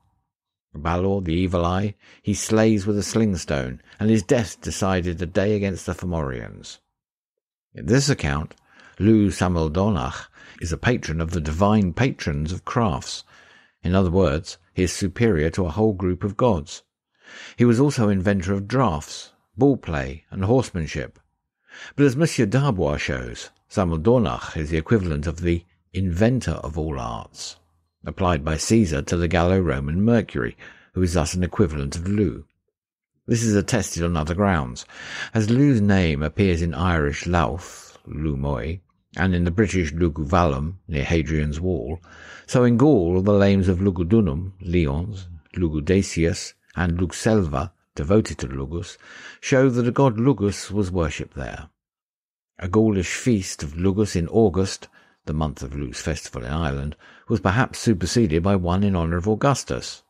Balor, the Evil Eye, he slays with a slingstone, and his death decided the day against the Fomorians. In this account, Lugh Samaldonach is a patron of the divine patrons of crafts. In other words, he is superior to a whole group of gods. He was also inventor of draughts, ball play, and horsemanship. But as Monsieur Darbois shows, Samaldonach is the equivalent of the inventor of all arts, applied by Caesar to the Gallo-Roman Mercury, who is thus an equivalent of Lugh. This is attested on other grounds, as Lugh's name appears in Irish Louth, Lumoy, and in the British Luguvallum, near Hadrian's Wall, so in Gaul the names of Lugudunum, Lyons, Lugudacius, and Lugselva, devoted to Lugus, show that the god Lugus was worshipped there. A Gaulish feast of Lugus in August, the month of Lugh's festival in Ireland, was perhaps superseded by one in honour of Augustus.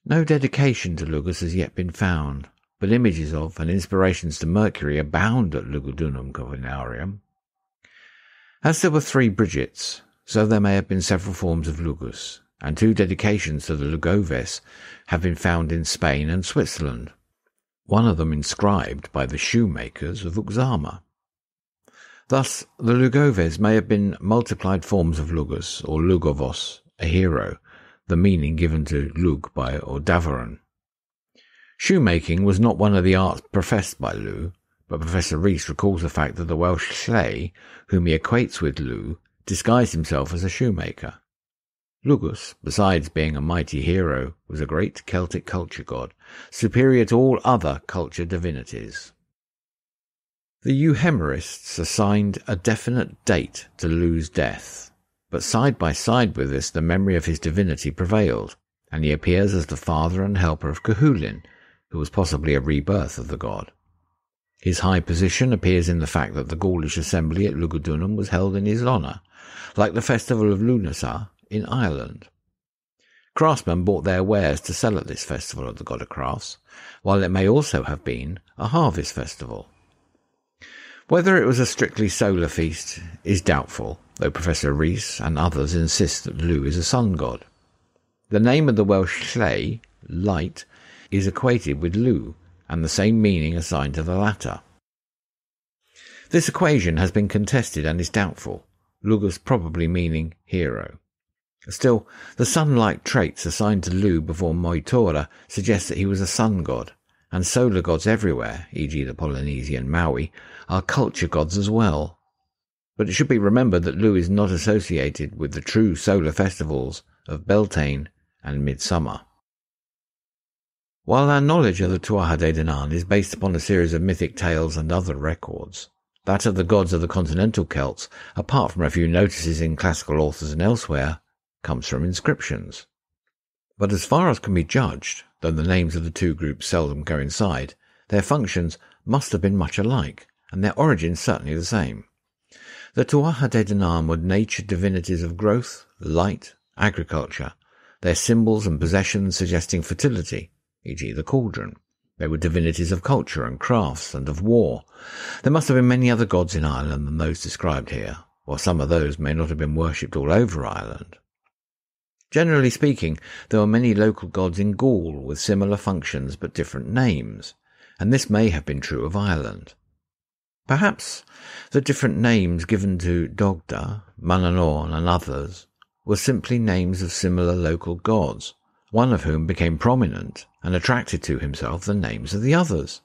No dedication to Lugus has yet been found, but images of and inspirations to Mercury abound at Lugudunum Covenarium. As there were 3 Bridgets, so there may have been several forms of Lugus, and 2 dedications to the Lugoves have been found in Spain and Switzerland, one of them inscribed by the shoemakers of Uxama. Thus, the Lugoves may have been multiplied forms of Lugus, or Lugovos, a hero, the meaning given to Lug by Ordavaran. Shoemaking was not one of the arts professed by Lugh, but Professor Rees recalls the fact that the Welsh Llay, whom he equates with Lugh, disguised himself as a shoemaker. Lugus, besides being a mighty hero, was a great Celtic culture god, superior to all other culture divinities. The Euhemerists assigned a definite date to Lugh's death, but side by side with this the memory of his divinity prevailed, and he appears as the father and helper of Cúchulainn, who was possibly a rebirth of the god. His high position appears in the fact that the Gaulish assembly at Lugudunum was held in his honour, like the festival of Lunasa in Ireland. Craftsmen brought their wares to sell at this festival of the god of crafts, while it may also have been a harvest festival. Whether it was a strictly solar feast is doubtful, though Professor Rees and others insist that Lugh is a sun god. The name of the Welsh Llay, light, is equated with Lugh, and the same meaning assigned to the latter. This equation has been contested and is doubtful, Lugus probably meaning hero. Still, the sun-like traits assigned to Lugh before Moitura suggest that he was a sun god, and solar gods everywhere, e.g. the Polynesian Maui, are culture gods as well. But it should be remembered that Lugh is not associated with the true solar festivals of Beltane and Midsummer. While our knowledge of the Tuatha De Danann is based upon a series of mythic tales and other records, that of the gods of the continental Celts, apart from a few notices in classical authors and elsewhere, comes from inscriptions. But as far as can be judged, though the names of the two groups seldom coincide, their functions must have been much alike, and their origins certainly the same. The Tuatha De Danann were nature divinities of growth, light, agriculture, their symbols and possessions suggesting fertility, e.g. the cauldron. They were divinities of culture and crafts and of war. There must have been many other gods in Ireland than those described here, or some of those may not have been worshipped all over Ireland. Generally speaking, there were many local gods in Gaul with similar functions but different names, and this may have been true of Ireland. Perhaps the different names given to Dagda, Manannan and others were simply names of similar local gods, one of whom became prominent and attracted to himself the names of the others.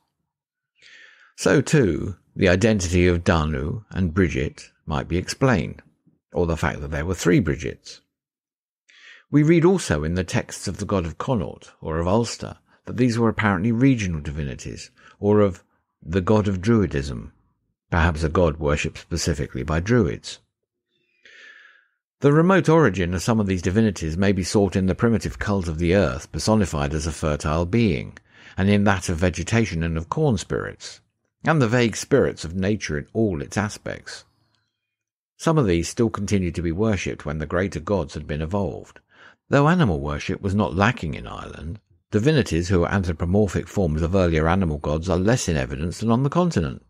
So too, the identity of Danu and Bridget might be explained, or the fact that there were 3 Bridgets. We read also in the texts of the god of Connaught or of Ulster that these were apparently regional divinities, or of the god of Druidism, perhaps a god worshipped specifically by Druids. The remote origin of some of these divinities may be sought in the primitive cult of the earth personified as a fertile being, and in that of vegetation and of corn spirits, and the vague spirits of nature in all its aspects. Some of these still continued to be worshipped when the greater gods had been evolved. Though animal worship was not lacking in Ireland, divinities who are anthropomorphic forms of earlier animal gods are less in evidence than on the continent.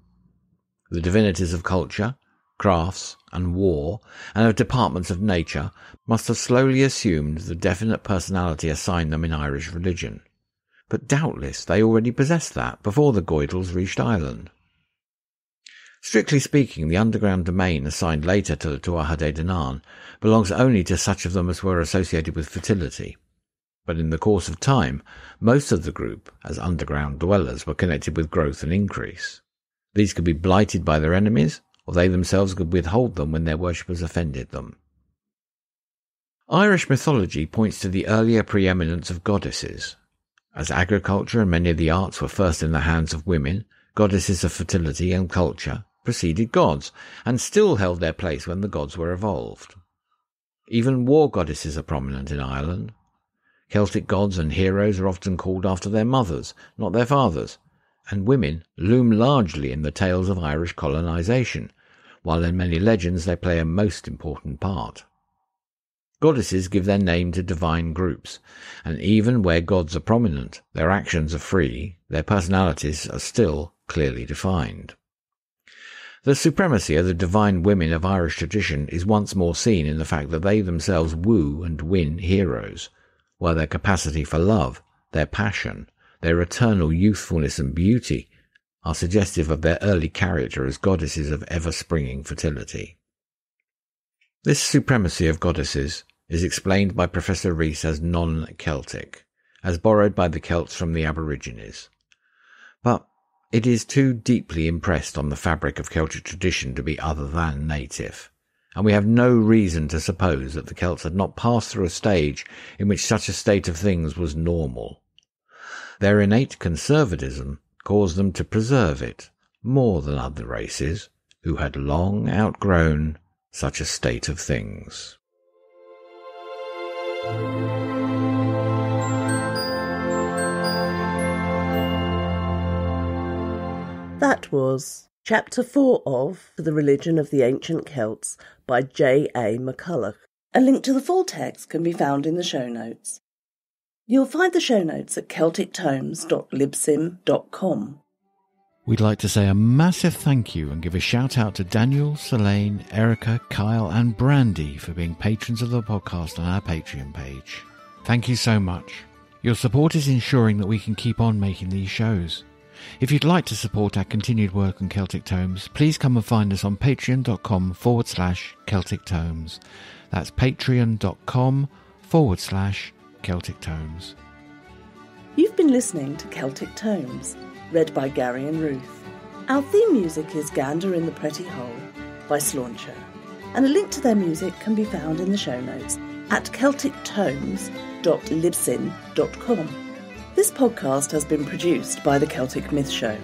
The divinities of culture, crafts, and war, and of departments of nature must have slowly assumed the definite personality assigned them in Irish religion. But doubtless they already possessed that before the Goidels reached Ireland. Strictly speaking, the underground domain assigned later to the Tuatha De Danann belongs only to such of them as were associated with fertility. But in the course of time, most of the group, as underground dwellers, were connected with growth and increase. These could be blighted by their enemies, or they themselves could withhold them when their worshippers offended them. Irish mythology points to the earlier preeminence of goddesses. As agriculture and many of the arts were first in the hands of women, goddesses of fertility and culture preceded gods, and still held their place when the gods were evolved. Even war goddesses are prominent in Ireland. Celtic gods and heroes are often called after their mothers, not their fathers, and women loom largely in the tales of Irish colonisation, while in many legends they play a most important part. Goddesses give their name to divine groups, and even where gods are prominent, their actions are free, their personalities are still clearly defined. The supremacy of the divine women of Irish tradition is once more seen in the fact that they themselves woo and win heroes, while their capacity for love, their passion, their eternal youthfulness and beauty are suggestive of their early character as goddesses of ever-springing fertility. This supremacy of goddesses is explained by Professor Rees as non-Celtic, as borrowed by the Celts from the Aborigines. But it is too deeply impressed on the fabric of Celtic tradition to be other than native, and we have no reason to suppose that the Celts had not passed through a stage in which such a state of things was normal. Their innate conservatism caused them to preserve it more than other races who had long outgrown such a state of things. That was Chapter 4 of The Religion of the Ancient Celts by J. A. McCulloch. A link to the full text can be found in the show notes. You'll find the show notes at celtictomes.libsyn.com. We'd like to say a massive thank you and give a shout out to Daniel, Selene, Erica, Kyle and Brandy for being patrons of the podcast on our Patreon page. Thank you so much. Your support is ensuring that we can keep on making these shows. If you'd like to support our continued work on Celtic Tomes, please come and find us on patreon.com/Celtic Tomes. That's patreon.com/Celtic Tomes. You've been listening to Celtic Tomes, read by Gary and Ruth. Our theme music is Gander in the Pretty Hole by Slauncher, and a link to their music can be found in the show notes at celtictomes.libsyn.com. This podcast has been produced by The Celtic Myth Show.